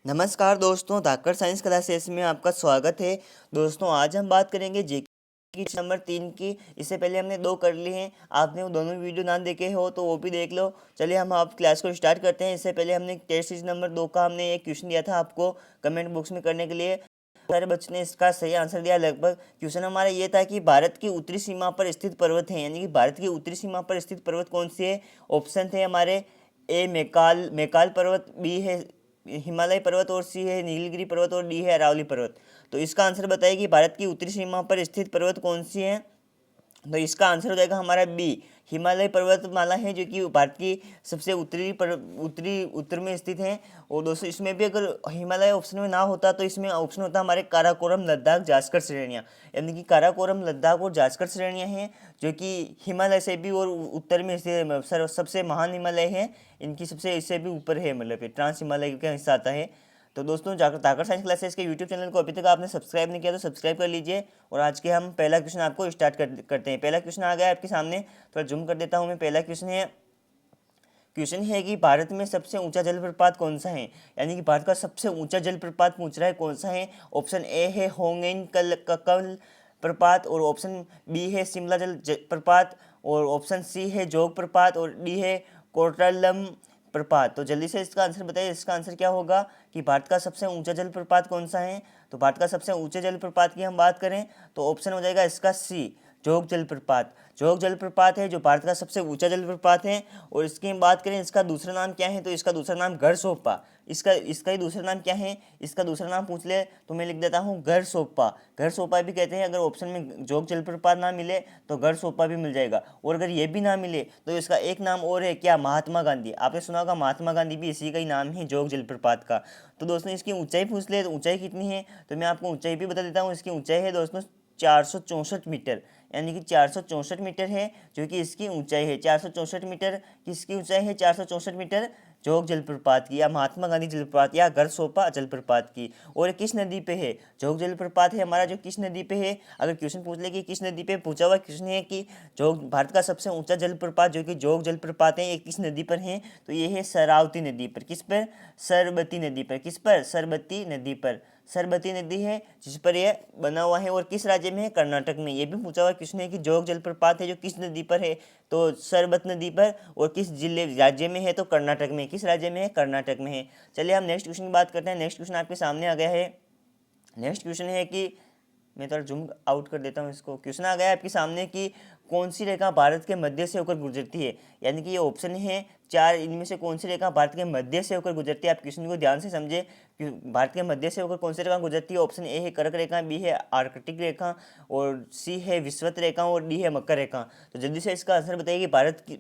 नमस्कार दोस्तों, धाकड़ science classes में आपका स्वागत है। दोस्तों आज हम बात करेंगे जेके की नंबर 3 की। इससे पहले हमने 2 कर ली हैं। आपने वो दोनों वीडियो ना देखे हो तो वो भी देख लो। चलिए हम आप क्लास को स्टार्ट करते हैं। इससे पहले हमने टेस्ट सीरीज नंबर 2 का हमने एक क्वेश्चन दिया था आपको कमेंट बॉक्स में करने के लिए। सारे बच्चों ने इसका सही आंसर दिया। लगभग क्वेश्चन हमारा ये था कि भारत की उत्तरी सीमा पर स्थित पर्वत है, यानी कि भारत की उत्तरी सीमा पर स्थित पर्वत कौन सी है। ऑप्शन थे हमारे ए मैकाल मैकाल पर्वत, बी है हिमालय पर्वत और सी है नीलगिरी पर्वत और डी है अरावली पर्वत। तो इसका आंसर बताइए कि भारत की उत्तरी सीमा पर स्थित पर्वत कौन सी है। तो इसका आंसर हो जाएगा हमारा बी, हिमालय पर्वतमाला है, जो कि भारत की सबसे उत्तर में स्थित है। और दोस्तों इसमें भी अगर हिमालय ऑप्शन में ना होता तो इसमें ऑप्शन होता हमारे काराकोरम, लद्दाख, जास्कर श्रेणियाँ, यानी कि काराकोरम, लद्दाख और जास्कर श्रेणियाँ हैं जो कि हिमालय से भी और उत्तर में स्थित सबसे महान हिमालय है। इनकी सबसे इससे भी ऊपर है, मतलब कि ट्रांस हिमालय का हिस्सा आता है। तो दोस्तों जाकर धाकड़ साइंस क्लासेस के यूट्यूब चैनल को अभी तक आपने सब्सक्राइब नहीं किया तो सब्सक्राइब कर लीजिए। और आज के हम पहला क्वेश्चन आपको स्टार्ट करते हैं। पहला क्वेश्चन आ गया आपके सामने, थोड़ा जूम कर देता हूँ मैं। पहला क्वेश्चन है कि भारत में सबसे ऊंचा जलप्रपात कौन सा है, यानी कि भारत का सबसे ऊंचा जलप्रपात पूछ रहा है कौन सा है। ऑप्शन ए है होंगेन कल प्रपात, और ऑप्शन बी है शिमला जल प्रपात, और ऑप्शन सी है जोग प्रपात, और डी है कोर्टालम प्रपात। तो जल्दी से इसका आंसर बताइए। इसका आंसर क्या होगा कि भारत का सबसे ऊंचा जलप्रपात कौन सा है। तो भारत का सबसे ऊंचे जलप्रपात की हम बात करें तो ऑप्शन हो जाएगा इसका सी, जोग जलप्रपात। जोग जलप्रपात है जो भारत का सबसे ऊंचा जलप्रपात है। और इसकी हम बात करें इसका दूसरा नाम क्या है, तो इसका दूसरा नाम घरसोपा। इसका ही दूसरा नाम क्या है, इसका दूसरा नाम पूछ ले तो मैं लिख देता हूँ घरसोपा। घरसोपा भी कहते हैं। अगर ऑप्शन में जोग जलप्रपात ना मिले तो घरसोपा भी मिल जाएगा। और अगर ये भी ना मिले तो इसका एक नाम और है, क्या, महात्मा गांधी। आपने सुना होगा महात्मा गांधी भी इसी का ही नाम है, जोग जलप्रपात का। तो दोस्तों इसकी ऊंचाई पूछ ले तो ऊंचाई कितनी है, तो मैं आपको ऊंचाई भी बता देता हूँ। इसकी ऊंचाई है दोस्तों 464 मीटर, यानी कि 464 मीटर है जो कि इसकी ऊंचाई है। 464 मीटर किसकी ऊंचाई है, 464 मीटर जोग जलप्रपात की, या महात्मा गांधी जलप्रपात, या घरसोपा जलप्रपात की। और किस नदी पे है, जोग जलप्रपात है हमारा जो किस नदी पे है। अगर क्वेश्चन पूछ ले कि किस नदी पे, पूछा हुआ क्वेश्चन है कि जोग भारत का सबसे ऊंचा जलप्रपात जो कि जोग जलप्रपात है ये किस नदी पर है, तो ये है शरावती नदी पर। किस पर, सरबती नदी पर। किस पर, सरबती नदी पर। सरबती नदी है जिस पर यह बना हुआ है। और किस राज्य में है, कर्नाटक में। ये भी पूछा हुआ किसने है कि जोग जलप्रपात है जो किस नदी पर है, तो सरबत नदी पर। और किस जिले राज्य में है, तो कर्नाटक में। किस राज्य में है, कर्नाटक में है। चलिए हम नेक्स्ट क्वेश्चन की बात करते हैं। नेक्स्ट क्वेश्चन आपके सामने आ गया है। नेक्स्ट क्वेश्चन है कि मैं थोड़ा जूम आउट कर देता हूँ इसको। क्वेश्चन आ गया है आपके सामने कि कौन सी रेखा भारत के मध्य से होकर गुजरती है, यानी कि ये ऑप्शन है 4, इनमें से कौन सी रेखा भारत के मध्य से होकर गुजरती है। आप क्वेश्चन को ध्यान से समझे कि भारत के मध्य से होकर कौन सी रेखा गुजरती है। ऑप्शन ए है कर्क रेखा, बी है आर्कटिक रेखा, और सी है विषुवत रेखा, और डी है मकर रेखा। तो जल्दी से इसका आंसर बताइए कि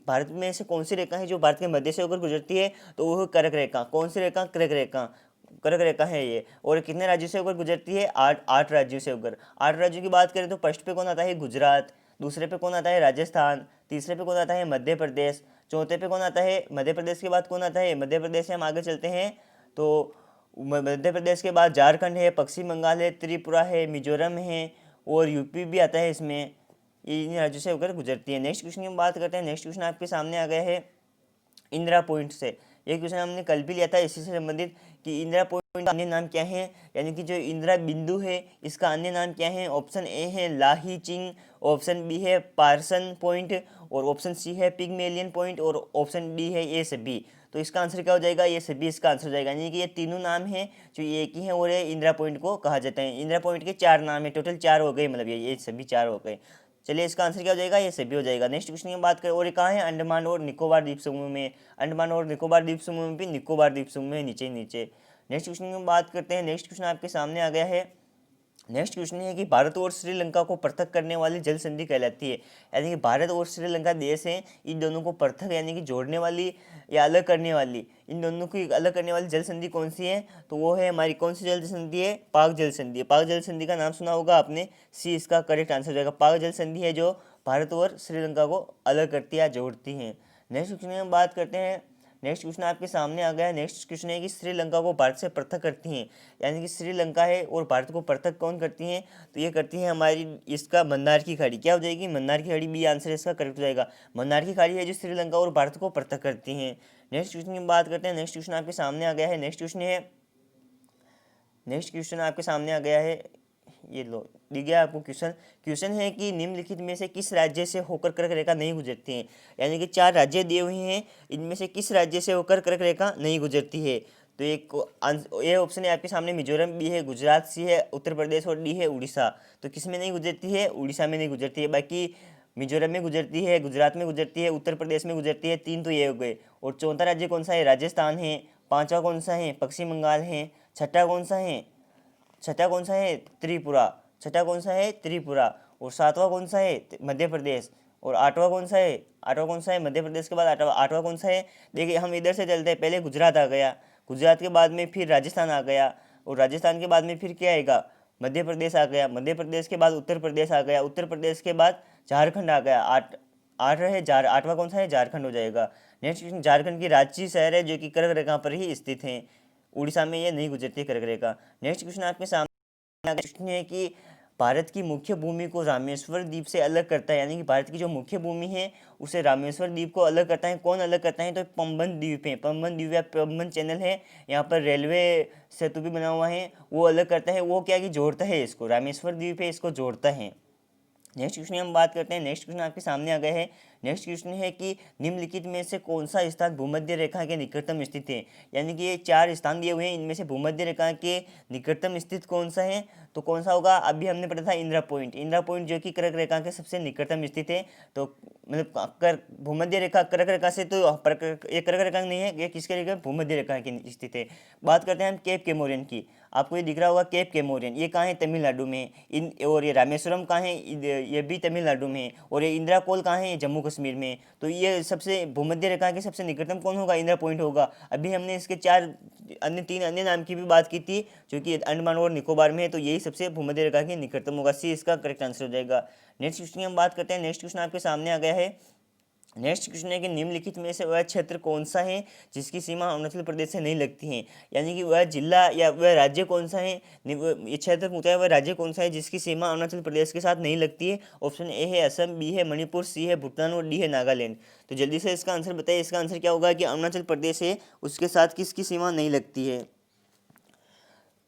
भारत में से कौन सी रेखा है जो भारत के मध्य से होकर गुजरती है। तो वो है कर्क रेखा। कौन सी रेखा, कर्क रेखा, कर्क रेखा है ये। और कितने राज्यों से होकर गुजरती है, 8 राज्यों से होकर। 8 राज्यों की बात करें तो फर्स्ट पे कौन आता है, गुजरात। दूसरे पे कौन आता है, राजस्थान। तीसरे पे कौन आता है, मध्य प्रदेश। चौथे पे कौन आता है, मध्य प्रदेश के बाद कौन आता है, मध्य प्रदेश से हम आगे चलते हैं तो मध्य प्रदेश के बाद झारखंड है, पश्चिम बंगाल है, त्रिपुरा है, मिजोरम है, और यूपी भी आता है इसमें। इन राज्यों से होकर गुजरती है। नेक्स्ट क्वेश्चन की बात करते हैं। नेक्स्ट क्वेश्चन आपके सामने आ गया है इंदिरा पॉइंट से। ये क्वेश्चन हमने कल भी लिया था इसी से संबंधित कि इंदिरा पॉइंट का अन्य नाम क्या है, यानी कि जो इंदिरा बिंदु है इसका अन्य नाम क्या है। ऑप्शन ए है लाही चिंग, ऑप्शन बी है पार्सन पॉइंट, और ऑप्शन सी है पिगमेलियन पॉइंट, और ऑप्शन डी है ये सभी। तो इसका आंसर क्या हो जाएगा, ये सभी इसका आंसर हो जाएगा। यानी कि ये तीनों नाम हैं जो एक ही हैं और ये इंदिरा पॉइंट को कहा जाता है। इंदिरा पॉइंट के 4 नाम है, टोटल 4 हो गए, मतलब ये सभी 4 हो गए। चलिए इसका आंसर क्या हो जाएगा, ये सभी हो जाएगा। नेक्स्ट क्वेश्चन की बात करें, और ये कहाँ है, अंडमान और निकोबार द्वीप समूह में। अंडमान और निकोबार द्वीप समूह में भी, निकोबार द्वीप समूह में नीचे नीचे। नेक्स्ट क्वेश्चन की बात करते हैं। नेक्स्ट क्वेश्चन आपके सामने आ गया है। नेक्स्ट क्वेश्चन है कि भारत और श्रीलंका को पृथक करने वाली जल संधि कहलाती है, यानी कि भारत और श्रीलंका देश हैं, इन दोनों को पृथक यानी कि जोड़ने वाली या अलग करने वाली, इन दोनों को अलग करने वाली जल संधि कौन सी है, तो वो है हमारी कौन सी जल संधि है, पाक जल संधि है। पाक जल संधि का नाम सुना होगा आपने, सी इसका करेक्ट आंसर हो जाएगा। पाक जल संधि है जो भारत और श्रीलंका को अलग करती है, जोड़ती हैं। नेक्स्ट क्वेश्चन में हम बात करते हैं। नेक्स्ट क्वेश्चन आपके सामने आ गया है। नेक्स्ट क्वेश्चन है कि श्रीलंका को भारत से पृथक करती हैं, यानी कि श्रीलंका है और भारत को पृथक कौन करती हैं, तो ये करती है हमारी इसका मन्नार की खाड़ी। क्या हो जाएगी, मन्नार की खाड़ी, बी आंसर इसका करेक्ट हो जाएगा। मन्नार की खाड़ी है जो श्रीलंका और भारत को पृथक करती हैं। नेक्स्ट क्वेश्चन की बात करते हैं। नेक्स्ट क्वेश्चन आपके सामने आ गया है। नेक्स्ट क्वेश्चन है नेक्स्ट क्वेश्चन आपके सामने आ गया है, ये लो दिख गया आपको क्वेश्चन। क्वेश्चन है कि निम्नलिखित में से किस राज्य से होकर कर्क रेखा नहीं गुजरती है। यानी कि 4 राज्य दिए हुए हैं, इनमें से किस राज्य से होकर कर्क रेखा नहीं गुजरती है। तो ये ऑप्शन है आपके सामने, मिजोरम, बी है गुजरात, सी है उत्तर प्रदेश और डी है उड़ीसा। तो किस में नहीं गुजरती है, उड़ीसा में नहीं गुजरती है। बाकी मिजोरम में गुजरती है, गुजरात में गुजरती है, उत्तर प्रदेश में गुजरती है, 3 तो ये हो गए। और चौथा राज्य कौन सा है, राजस्थान है। पांचवा कौन सा है, पश्चिम बंगाल है। छठा कौन सा है, त्रिपुरा। छठा कौन सा है, त्रिपुरा। और सातवां कौन सा है, मध्य प्रदेश। और आठवां कौन सा है, मध्य प्रदेश के बाद आठवां कौन सा है। देखिए हम इधर से चलते हैं, पहले गुजरात आ गया, गुजरात के बाद में फिर राजस्थान आ गया, और राजस्थान के बाद में फिर क्या आएगा, मध्य प्रदेश आ गया, मध्य प्रदेश के बाद उत्तर प्रदेश आ गया, उत्तर प्रदेश के बाद झारखंड आ गया। आठ रहे, आठवां कौन सा है, झारखंड हो जाएगा। नेक्स्ट क्वेश्चन, झारखंड की रांची शहर है जो कि कर्क रेखा पर ही स्थित है। उड़ीसा में ये नहीं गुजरती कर्क रेखा। नेक्स्ट क्वेश्चन आपके सामने क्वेश्चन है कि भारत की मुख्य भूमि को रामेश्वर द्वीप से अलग करता है। यानी कि भारत की जो मुख्य भूमि है उसे रामेश्वर द्वीप को अलग करता है। कौन अलग करता है, तो पंबन द्वीप है, पंबन द्वीप या पंबन चैनल है, यहाँ पर रेलवे सेतु भी बना हुआ है, वो अलग करता है। वो क्या कि जोड़ता है इसको, रामेश्वर द्वीप है इसको जोड़ता है। नेक्स्ट क्वेश्चन हम बात करते हैं, नेक्स्ट क्वेश्चन आपके सामने आ गए हैं। नेक्स्ट क्वेश्चन है कि निम्नलिखित में से कौन सा स्थान भूमध्य रेखा के निकटतम स्थित है। यानी कि ये 4 स्थान दिए हुए हैं, इनमें से भूमध्य रेखा के निकटतम स्थित कौन सा है, तो कौन सा होगा। अभी हमने पढ़ा था इंदिरा पॉइंट, इंदिरा पॉइंट जो कि कर्क रेखा के सबसे निकटतम स्थित है। तो मतलब भूमध्य रेखा कर्क रेखा से तो ये कर्क रेखा नहीं है, ये किसके रेखा, भूमध्य रेखा की स्थित है। बात करते हैं हम केप केमोरियन की। आपको ये दिख रहा होगा केप केमोरियन, ये कहाँ है, तमिलनाडु में। और ये रामेश्वरम कहाँ है, ये भी तमिलनाडु में। और ये इंदिरा कोल कहाँ है, ये जम्मू कश्मीर में। तो ये सबसे भूमध्य रेखा के सबसे निकटतम कौन होगा, इंदिरा पॉइंट होगा। अभी हमने इसके 3 अन्य नाम की भी बात की थी जो कि अंडमान और निकोबार में है। तो यही सबसे भूमध्य रेखा के निकटतम होगा, सी इसका करेक्ट आंसर हो जाएगा। नेक्स्ट क्वेश्चन की हम बात करते हैं। नेक्स्ट क्वेश्चन आपके सामने आ गया है। नेक्स्ट क्वेश्चन है कि निम्नलिखित में से वह क्षेत्र कौन सा है जिसकी सीमा अरुणाचल प्रदेश से नहीं लगती है। यानी कि वह जिला या वह राज्य कौन सा है, ये क्षेत्र पूछा है, वह राज्य कौन सा है जिसकी सीमा अरुणाचल प्रदेश के साथ नहीं लगती है। ऑप्शन ए है असम, बी है मणिपुर, सी है भूटान और डी है नागालैंड। तो जल्दी से इसका आंसर बताइए। इसका आंसर क्या होगा कि अरुणाचल प्रदेश है, उसके साथ किसकी सीमा नहीं लगती है।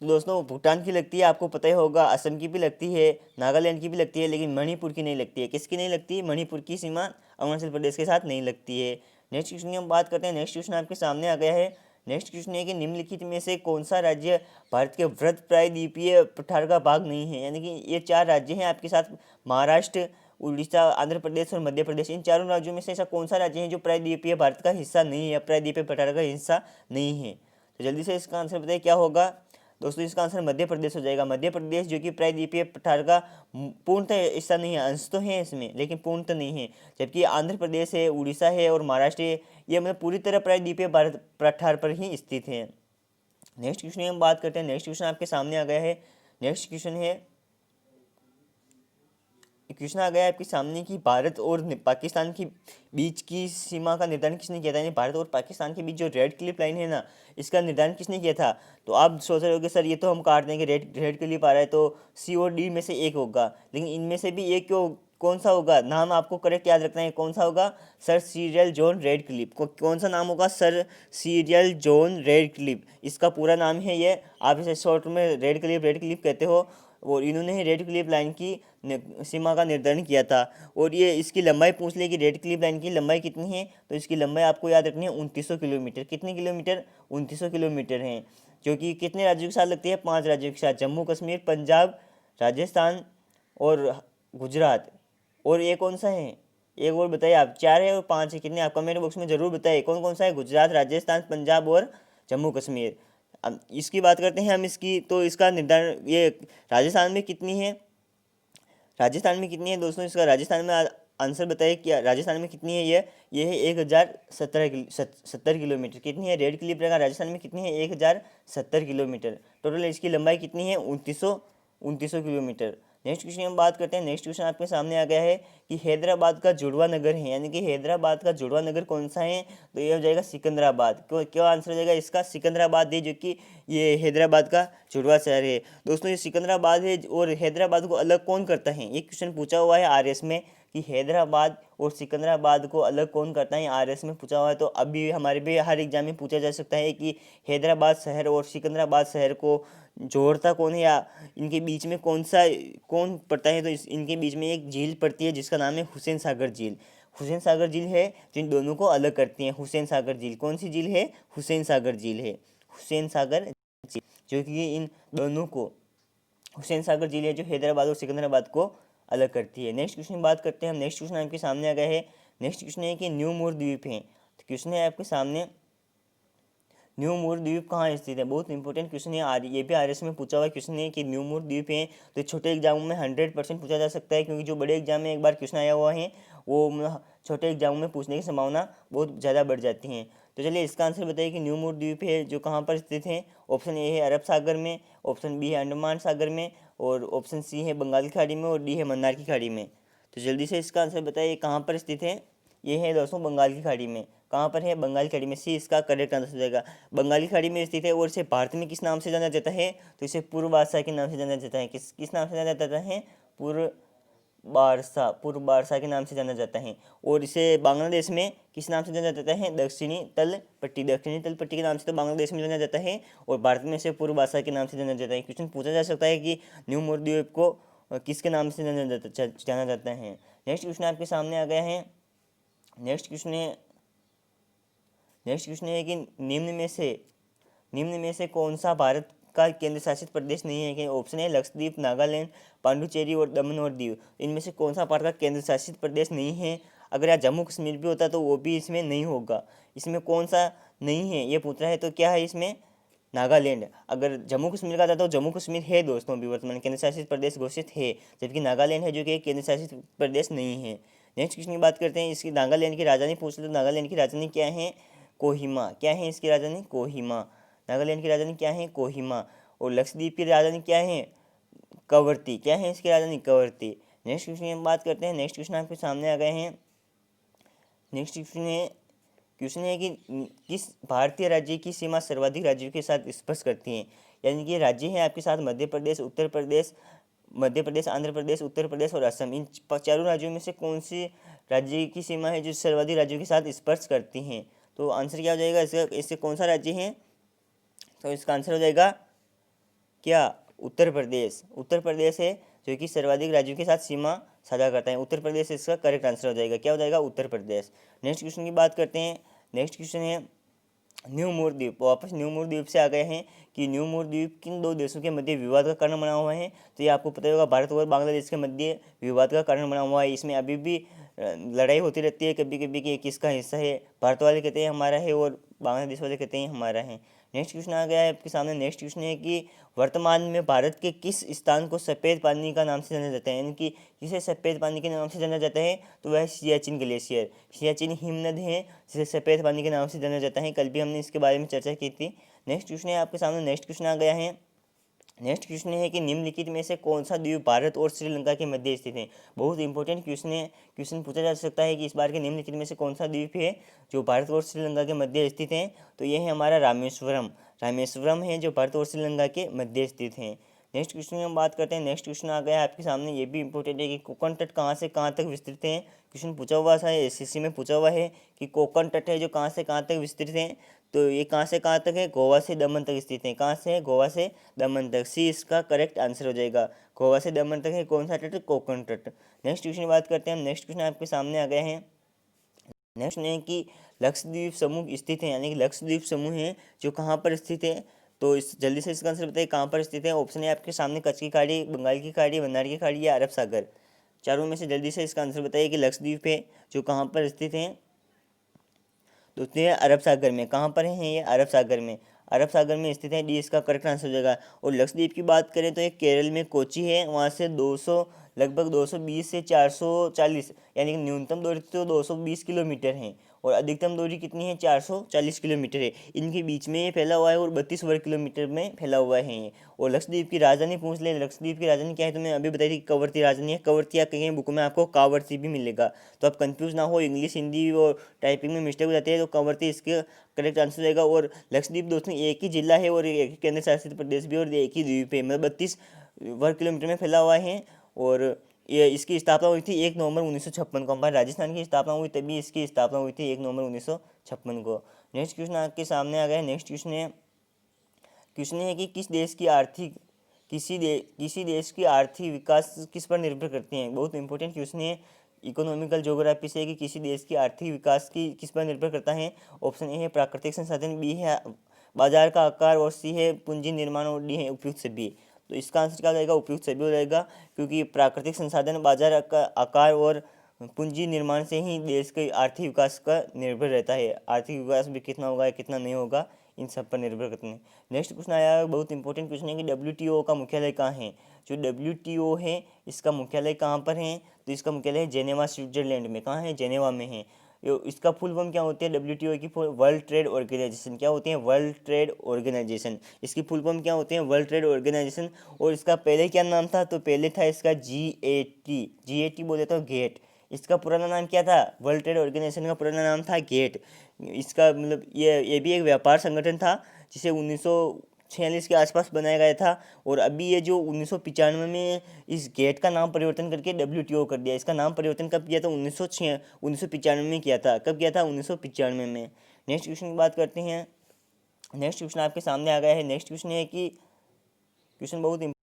तो दोस्तों भूटान की लगती है, आपको पता ही होगा, असम की भी लगती है, नागालैंड की भी लगती है, लेकिन मणिपुर की नहीं लगती है। किसकी नहीं लगती है, मणिपुर की सीमा अरुणाचल प्रदेश के साथ नहीं लगती है। नेक्स्ट क्वेश्चन की हम बात करते हैं। नेक्स्ट क्वेश्चन आपके सामने आ गया है। नेक्स्ट क्वेश्चन है कि निम्नलिखित में से कौन सा राज्य भारत के वृत्त प्रायद्वीपीय पठार का भाग नहीं है। यानी कि ये 4 राज्य हैं आपके साथ, महाराष्ट्र, उड़ीसा, आंध्र प्रदेश और मध्य प्रदेश। इन चारों राज्यों में से ऐसा कौन सा राज्य है जो प्रायद्वीपीय भारत का हिस्सा नहीं है, प्रायद्वीपीय पठार का हिस्सा नहीं है। तो जल्दी से इसका आंसर बताइए क्या होगा। दोस्तों इसका आंसर मध्य प्रदेश हो जाएगा। मध्य प्रदेश जो कि प्रायद्वीपीय पठार का पूर्णतः हिस्सा नहीं है, अंश तो है इसमें लेकिन पूर्णतः नहीं है। जबकि आंध्र प्रदेश है, उड़ीसा है और महाराष्ट्र है, ये मतलब पूरी तरह प्रायद्वीपीय भारत पठार पर ही स्थित है। नेक्स्ट क्वेश्चन हम बात करते हैं। नेक्स्ट क्वेश्चन आपके सामने आ गया है। नेक्स्ट क्वेश्चन आ गया है आपके सामने कि भारत और पाकिस्तान के बीच की सीमा का निर्धारण किसने किया था। यानी भारत और पाकिस्तान के बीच जो रेड क्लिप लाइन है ना, इसका निर्धारण किसने किया था। तो आप सोच रहे होगे सर ये तो हम काट देंगे, रेड क्लिप आ रहा है तो सी और डी में से एक होगा, लेकिन इनमें से भी एक कौन सा होगा, नाम आपको करेक्ट याद रखना है। कौन सा होगा, sir serial John red clip. कौन सा नाम होगा, sir serial John red clip, इसका पूरा नाम है ये। आप इसे शॉर्ट में रेड क्लिप कहते हो। और इन्होंने ही रेड क्लिप लाइन की सीमा का निर्धारण किया था। और ये इसकी लंबाई पूछ ले कि रेड क्लिप लाइन की लंबाई कितनी है, तो इसकी लंबाई आपको याद रखनी है 2900 किलोमीटर। कितने किलोमीटर, 2900 किलोमीटर हैं, जो कि कितने राज्यों के साथ लगती है, 5 राज्यों के साथ, जम्मू कश्मीर, पंजाब, राजस्थान और गुजरात। और ये कौन सा है, एक और बताइए आप, 4 है और 5 है, कितने आप कमेंट बॉक्स में ज़रूर बताइए कौन कौन सा है, गुजरात, राजस्थान, पंजाब और जम्मू कश्मीर। अब इसकी बात करते हैं हम इसकी, तो इसका निर्धारण ये राजस्थान में कितनी है, दोस्तों इसका राजस्थान में आंसर बताइए कि राजस्थान में कितनी है। ये है 1070 किलोमीटर। कितनी है, रेड क्लिप रेखा राजस्थान में कितनी है, 1070 किलोमीटर। टोटल इसकी लंबाई कितनी है, 2900 किलोमीटर। नेक्स्ट क्वेश्चन हम बात करते हैं। नेक्स्ट क्वेश्चन आपके सामने आ गया है कि हैदराबाद का जुड़वा नगर है, यानी कि हैदराबाद का जुड़वा नगर कौन सा है, तो ये हो जाएगा सिकंदराबाद। क्या आंसर हो जाएगा इसका, सिकंदराबाद है, जो कि ये हैदराबाद का जुड़वा शहर है। दोस्तों ये सिकंदराबाद है और हैदराबाद को अलग कौन करता है, ये क्वेश्चन पूछा हुआ है RS में कि हैदराबाद और सिकंदराबाद को अलग कौन करता है, आरएस में पूछा हुआ है। तो अभी हमारे भी हर एग्जाम में पूछा जा सकता है कि हैदराबाद शहर और सिकंदराबाद शहर को जोड़ता कौन है, या इनके बीच में कौन पड़ता है। तो इनके बीच में एक झील पड़ती है जिसका नाम है हुसैन सागर झील। हुसैन सागर झील है जो इन दोनों को अलग करती है। हुसैन सागर झील, कौन सी झील है, हुसैन सागर झील है, हुसैन सागर झील, जो कि इन दोनों को, हुसैन सागर झील है जो हैदराबाद और सिकंदराबाद को अलग करती है। नेक्स्ट क्वेश्चन बात करते हैं हम। नेक्स्ट क्वेश्चन आपके सामने आ गया है। नेक्स्ट क्वेश्चन है कि न्यू मूर द्वीप है। तो क्वेश्चन है आपके सामने, न्यू मूर द्वीप कहाँ स्थित है। बहुत इंपॉर्टेंट क्वेश्चन है, ये भी आरएस में पूछा हुआ क्वेश्चन है कि न्यू मूर द्वीप है। तो छोटे एग्जामों में 100% पूछा जा सकता है, क्योंकि जो बड़े एग्जाम में एक बार क्वेश्चन आया हुआ है वो छोटे एग्जामों में पूछने की संभावना बहुत ज़्यादा बढ़ जाती है। तो चलिए इसका आंसर बताइए कि न्यू मूर द्वीप है जो कहाँ पर स्थित है। ऑप्शन ए है अरब सागर में, ऑप्शन बी है अंडमान सागर में, और ऑप्शन सी है बंगाल की खाड़ी में, और डी है मन्नार की खाड़ी में। तो जल्दी से इसका आंसर बताइए कहाँ पर स्थित है। ये है दोस्तों बंगाल की खाड़ी में। कहाँ पर है, बंगाल की खाड़ी में। सी इसका करेक्ट आंसर हो जाएगा। बंगाल की खाड़ी में स्थित है, और इसे भारत में किस नाम से जाना जाता है, तो इसे पूर्व बारसा के नाम से जाना जाता है। किस नाम से जाना जाता है, पूर्व बारसा के नाम से जाना जाता है। और इसे बांग्लादेश में किस नाम से जाना जाता है, दक्षिणी तल पट्टी के नाम से तो बांग्लादेश में जाना जाता है, और भारत में इसे पूर्व बारसा के नाम से जाना जाता है। क्वेश्चन पूछा जा सकता है कि न्यू मूर द्वीप को किसके नाम से जाना जाता है। नेक्स्ट क्वेश्चन आपके सामने आ गया है। नेक्स्ट क्वेश्चन है कि निम्न में से कौन सा भारत का केंद्र शासित प्रदेश नहीं है। कि ऑप्शन है लक्षद्वीप, नागालैंड, पांडुचेरी और दमन और दीव। इनमें से कौन सा भारत का केंद्र शासित प्रदेश नहीं है। अगर यहाँ जम्मू कश्मीर भी होता तो वो भी इसमें नहीं होगा। इसमें कौन सा नहीं है ये पूछ रहा है, तो क्या है इसमें, नागालैंड। अगर जम्मू कश्मीर का था तो जम्मू कश्मीर है दोस्तों अभी वर्तमान केंद्र शासित प्रदेश घोषित है, जबकि नागालैंड है जो कि केंद्र शासित प्रदेश नहीं है। नेक्स्ट क्वेश्चन की बात करते हैं। इसकी नागालैंड की राजधानी पूछ ले तो नागालैंड की राजधानी क्या है, कोहिमा। क्या है इसकी राजधानी, कोहिमा। नागालैंड की राजधानी क्या है, कोहिमा। और लक्षद्वीप की राजधानी क्या है, कवरती। क्या है इसकी राजधानी, कवरती। नेक्स्ट क्वेश्चन की हम बात करते हैं। नेक्स्ट क्वेश्चन आपके सामने आ गए हैं। नेक्स्ट क्वेश्चन है कि किस भारतीय राज्य की सीमा सर्वाधिक राज्यों के साथ स्पर्श करती है। यानी कि राज्य है आपके साथ मध्य प्रदेश, आंध्र प्रदेश, उत्तर प्रदेश और असम। इन चारों राज्यों में से कौन सी राज्य की सीमा है जो सर्वाधिक राज्यों के साथ स्पर्श करती हैं। तो आंसर क्या हो जाएगा इससे कौन सा राज्य है, तो इसका आंसर हो जाएगा क्या, उत्तर प्रदेश है जो कि सर्वाधिक राज्यों के साथ सीमा साझा करता है। उत्तर प्रदेश इसका करेक्ट आंसर हो जाएगा। क्या हो जाएगा, उत्तर प्रदेश। नेक्स्ट क्वेश्चन की बात करते हैं। नेक्स्ट क्वेश्चन है न्यू मूर द्वीप। वापस न्यू मूर द्वीप से आ गए हैं कि न्यू मूर द्वीप किन दो देशों के मध्य विवाद का कारण बना हुआ है। तो ये आपको पता होगा, भारत और बांग्लादेश के मध्य विवाद का कारण बना हुआ है। इसमें अभी भी लड़ाई होती रहती है कभी कभी कि किसका हिस्सा है। भारत वाले कहते हैं हमारा है और बांग्लादेश वाले कहते हैं हमारा है। नेक्स्ट क्वेश्चन आ गया है आपके सामने। नेक्स्ट क्वेश्चन है कि वर्तमान में भारत के किस स्थान को सफ़ेद पानी का नाम से जाना जाता है। यानी कि जिसे सफ़ेद पानी के नाम से जाना जाता है तो वह सियाचिन ग्लेशियर, सियाचिन हिमनद है जिसे सफ़ेद पानी के नाम से जाना जाता है। कल भी हमने इसके बारे में चर्चा की थी। नेक्स्ट क्वेश्चन है आपके सामने। नेक्स्ट क्वेश्चन आ गया है। नेक्स्ट क्वेश्चन है कि निम्नलिखित में से कौन सा द्वीप भारत और श्रीलंका के मध्य स्थित है। बहुत इंपॉर्टेंट क्वेश्चन है। क्वेश्चन पूछा जा सकता है कि इस बार के निम्नलिखित में से कौन सा द्वीप है जो भारत और श्रीलंका के मध्य स्थित है। तो ये है हमारा रामेश्वरम है जो भारत और श्रीलंका के मध्य स्थित है। नेक्स्ट क्वेश्चन में हम बात करते हैं। नेक्स्ट क्वेश्चन आ गया है आपके सामने, ये भी इंपॉर्टेंट है कि कोंकण तट कहाँ से कहाँ तक विस्तृत है। क्वेश्चन पूछा हुआ था, एसएससी में पूछा हुआ है कि कोंकण तट है जो कहाँ से कहाँ तक विस्तृत है। तो ये कहाँ से कहाँ तक है, गोवा से दमन तक स्थित है। कहाँ से है, गोवा से दमन तक। सी इसका करेक्ट आंसर हो जाएगा। गोवा से दमन तक है कौन सा तट, कोंकण तट। नेक्स्ट क्वेश्चन की बात करते हैं हम। नेक्स्ट क्वेश्चन आपके सामने आ गए हैं। नेक्स्ट है कि लक्षद्वीप समूह स्थित है, यानी कि लक्षद्वीप समूह है जो कहाँ पर स्थित है। तो इस जल्दी से इसका आंसर बताइए कहाँ पर स्थित है। ऑप्शन है आपके सामने कच्छ की खाड़ी, बंगाल की खाड़ी, मन्नार की खाड़ी या अरब सागर। चारों में से जल्दी से इसका आंसर बताइए कि लक्षद्वीप है जो कहाँ पर स्थित है। तो ये अरब सागर में। कहाँ पर है ये, अरब सागर में। अरब सागर में स्थित है, डी इसका करेक्ट आंसर हो जाएगा। और लक्षद्वीप की बात करें तो ये केरल में कोची है, वहाँ से 200 लगभग 220 से 440, यानी कि न्यूनतम दूरी तो 220 किलोमीटर है और अधिकतम दूरी कितनी है, 440 किलोमीटर है। इनके बीच में ये फैला हुआ है और 32 वर्ग किलोमीटर में फैला हुआ है ये। और लक्षद्वीप की राजधानी पूछ ले, लक्षद्वीप की राजधानी क्या है, तो मैं अभी बताई थी कवरती राजधानी है। कवरती या कहीं बुक में आपको कावरती भी मिलेगा, तो आप कंफ्यूज ना हो, इंग्लिश हिंदी और टाइपिंग में मिस्टेक हो जाती है। तो कवरती इसके करेक्ट आंसर रहेगा। और लक्षद्वीप दोस्तों एक ही जिला है और एक ही केंद्र शासित प्रदेश भी और एक ही द्वीप है, मतलब 32 वर्ग किलोमीटर में फैला हुआ है। और ये इसकी स्थापना हुई थी 1 नवंबर 1956 को। हमारे राजस्थान की स्थापना हुई तभी इसकी स्थापना हुई थी 1 नवंबर 1956 को। नेक्स्ट क्वेश्चन आपके सामने आ गया। नेक्स्ट क्वेश्चन है कि किसी देश की आर्थिक विकास किस पर निर्भर करते हैं। बहुत इंपॉर्टेंट क्वेश्चन है, इकोनॉमिकल ज्योग्राफी से, कि किसी देश की आर्थिक विकास की किस पर निर्भर करता है। ऑप्शन ए है प्राकृतिक संसाधन, बी है बाजार का आकार, और सी है पूंजी निर्माण, और डी है उपयुक्त सभी। तो इसका आंसर क्या हो जाएगा, उपयुक्त सभी हो जाएगा, क्योंकि प्राकृतिक संसाधन, बाजार का आकार और पूंजी निर्माण से ही देश के आर्थिक विकास का निर्भर रहता है। आर्थिक विकास भी कितना होगा कितना नहीं होगा इन सब पर निर्भर करते हैं। नेक्स्ट क्वेश्चन आया, बहुत इंपॉर्टेंट क्वेश्चन है कि WTO का मुख्यालय कहाँ है। जो WTO है इसका मुख्यालय कहाँ पर है, तो इसका मुख्यालय है जेनेवा, स्विट्जरलैंड में। कहाँ है, जेनेवा में है। इसका फुल फॉर्म क्या होती है, WTO की वर्ल्ड ट्रेड ऑर्गेनाइजेशन। क्या होती है, वर्ल्ड ट्रेड ऑर्गेनाइजेशन। इसकी फुल फॉर्म क्या होती है, वर्ल्ड ट्रेड ऑर्गेनाइजेशन। और इसका पहले क्या नाम था, तो पहले था इसका GATT बोले तो गेट। इसका पुराना नाम क्या था, वर्ल्ड ट्रेड ऑर्गेनाइजेशन का पुराना नाम था गेट। इसका मतलब ये भी एक व्यापार संगठन था जिसे 1946 के आसपास बनाया गया था। और अभी ये जो 1995 में इस गेट का नाम परिवर्तन करके WTO कर दिया। इसका नाम परिवर्तन कब किया था, 1995 में किया था। कब किया था, 1995 में। नेक्स्ट क्वेश्चन की बात करते हैं। नेक्स्ट क्वेश्चन आपके सामने आ गया है। नेक्स्ट क्वेश्चन है कि क्वेश्चन बहुत इंपॉर्टेंट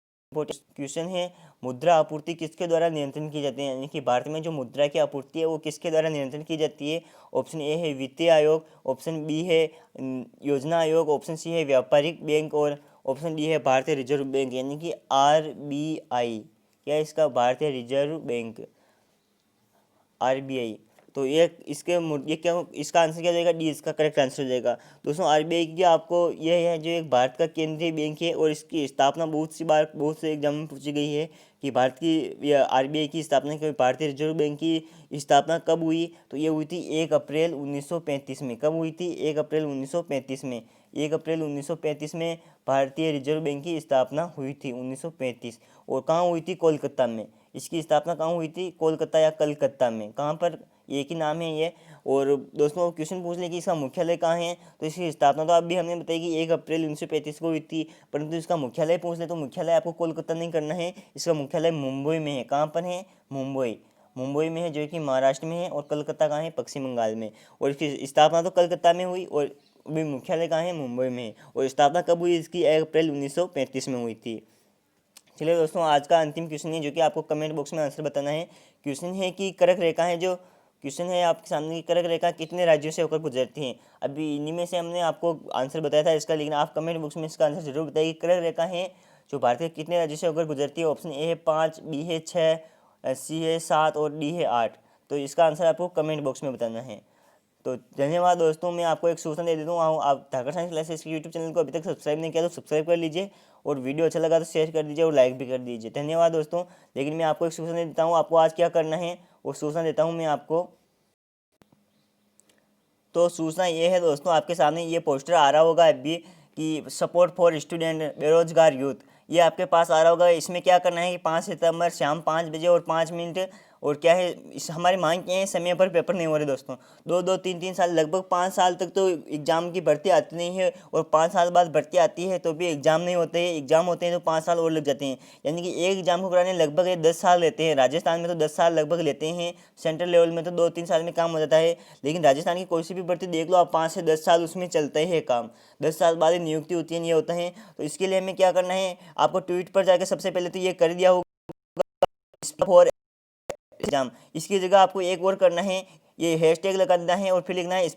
क्वेश्चन है, मुद्रा आपूर्ति किसके द्वारा नियंत्रण की जाती है। यानी कि भारत में जो मुद्रा की आपूर्ति है वो किसके द्वारा नियंत्रण की जाती है। ऑप्शन ए है वित्तीय आयोग, ऑप्शन बी है योजना आयोग, ऑप्शन सी है व्यापारिक बैंक, और ऑप्शन डी है भारतीय रिजर्व बैंक, यानी कि RBI। क्या है इसका, भारतीय रिजर्व बैंक, RBI। तो ये इसका आंसर क्या हो जाएगा, डी इसका करेक्ट आंसर हो जाएगा। दोस्तों RBI की आपको यह है जो एक भारत का केंद्रीय बैंक है, और इसकी स्थापना बहुत से एग्जाम में पूछी गई है कि भारत की RBI की स्थापना, भारतीय रिजर्व बैंक की स्थापना कब हुई। तो ये हुई थी 1 अप्रैल 1935 में। कब हुई थी, 1 अप्रैल 1935 में। 1 अप्रैल 1935 में भारतीय रिजर्व बैंक की स्थापना हुई थी, 1935। और कहाँ हुई थी, कोलकाता में। इसकी स्थापना कहाँ हुई थी, कोलकाता या कलकत्ता में, कहाँ पर, एक ही नाम है ये। और दोस्तों क्वेश्चन पूछ ले कि इसका मुख्यालय कहाँ है, तो इसकी स्थापना तो अभी हमने बताई कि 1 अप्रैल 1935 को हुई थी, परंतु इसका मुख्यालय पूछ ले तो मुख्यालय आपको कोलकाता नहीं करना है, इसका मुख्यालय मुंबई में है। कहाँ पर है, मुंबई में है, जो कि महाराष्ट्र में है। और कलकत्ता कहाँ है, पश्चिम बंगाल में। और इसकी स्थापना तो कलकत्ता में हुई, और अभी मुख्यालय कहाँ है, मुंबई में है। और स्थापना कब हुई इसकी, 1 अप्रैल 1935 में हुई थी। चलिए दोस्तों, आज का अंतिम क्वेश्चन है जो कि आपको कमेंट बॉक्स में आंसर बताना है। क्वेश्चन है कि कर्क रेखा है, जो क्वेश्चन है आपके सामने, की कर्क रेखा कितने राज्यों से होकर गुजरती है। अभी इन्हीं में से हमने आपको आंसर बताया था इसका, लेकिन आप कमेंट बॉक्स में इसका आंसर जरूर बताइए। कर्क रेखा है जो भारत के कितने राज्यों से होकर गुजरती है। ऑप्शन ए है 5, बी है 6, सी है 7, और डी है 8। तो इसका आंसर आपको कमेंट बॉक्स में बताना है। तो धन्यवाद दोस्तों, मैं आपको एक सूचना दे देता हूँ, आप धाकर साइंस क्लासेस के यूट्यूब चैनल को अभी तक सब्सक्राइब नहीं किया तो सब्सक्राइब कर लीजिए, और वीडियो अच्छा लगा तो शेयर कर दीजिए और लाइक भी कर दीजिए। धन्यवाद दोस्तों। लेकिन मैं आपको एक सूचना देता हूँ, आपको आज क्या करना है वो सूचना देता हूँ मैं आपको। तो सूचना ये है दोस्तों, आपके सामने ये पोस्टर आ रहा होगा अभी कि सपोर्ट फॉर स्टूडेंट, बेरोजगार यूथ, ये आपके पास आ रहा होगा। इसमें क्या करना है कि 5 सितंबर शाम 5 बजे और 5 मिनट, और क्या है हमारी मांग क्या है, समय पर पेपर नहीं हो रहे दोस्तों। 2-3 साल, लगभग 5 साल तक तो एग्ज़ाम की भर्ती आती नहीं है, और 5 साल बाद भर्ती आती है तो भी एग्ज़ाम नहीं होते हैं। एग्ज़ाम होते हैं तो 5 साल और लग जाते हैं, यानी कि एक एग्ज़ाम को कराने लगभग 10 साल लेते हैं। राजस्थान में तो 10 साल लगभग लेते हैं, सेंट्रल लेवल में तो 2-3 साल में काम हो जाता है। लेकिन राजस्थान की कोई सी भी भर्ती देख लो आप, 5 से 10 साल उसमें चलता ही है काम। 10 साल बाद ही नियुक्ति होती है, ये होता है। तो इसके लिए हमें क्या करना है, आपको ट्वीट पर जाकर सबसे पहले तो ये कर दिया होगा फॉर एग्जाम। इसकी जगह आपको एक और करना है, ये हैशटैग लगा देना है और फिर लिखना है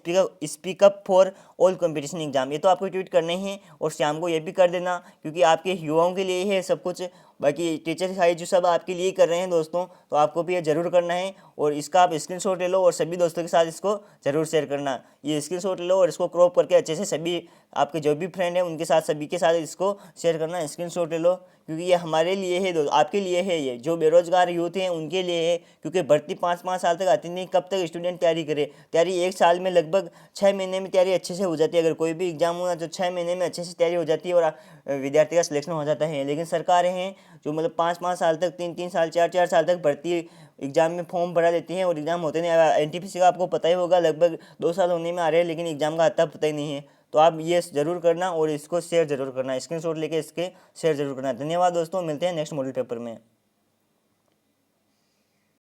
speak up for all competition exam. ये तो आपको ट्वीट करने हैं, और शाम को ये भी कर देना, क्योंकि आपके युवाओं के लिए है सब कुछ। बाकी टीचर साइज जो सब आपके लिए कर रहे हैं दोस्तों, तो आपको भी ये ज़रूर करना है। और इसका आप स्क्रीनशॉट ले लो और सभी दोस्तों के साथ इसको ज़रूर शेयर करना। ये स्क्रीनशॉट ले लो और इसको क्रॉप करके अच्छे से सभी आपके जो भी फ्रेंड हैं उनके साथ, सभी के साथ इसको शेयर करना, स्क्रीनशॉट ले लो, क्योंकि ये हमारे लिए है आपके लिए है, ये जो बेरोजगार यूथ हैं उनके लिए है। क्योंकि भर्ती 5-5 साल तक आती नहीं, कब तक स्टूडेंट तैयारी करे। तैयारी 1 साल में लगभग 6 महीने में तैयारी अच्छे से हो जाती है। अगर कोई भी एग्जाम होना तो 6 महीने में अच्छे से तैयारी हो जाती है और विद्यार्थी का सिलेक्शन हो जाता है। लेकिन सरकारें हैं जो मतलब 5-5 साल तक, 3-3 साल, 4-4 साल तक भर्ती एग्जाम में फॉर्म भरा देती हैं और एग्जाम होते नहीं। NTPC का आपको पता ही होगा, लगभग 2 साल होने में आ रहे हैं, लेकिन एग्जाम का आता पता ही नहीं है। तो आप ये ज़रूर करना और इसको शेयर ज़रूर करना, स्क्रीनशॉट लेके इसके शेयर ज़रूर करना। धन्यवाद दोस्तों, मिलते हैं नेक्स्ट मॉडल पेपर में।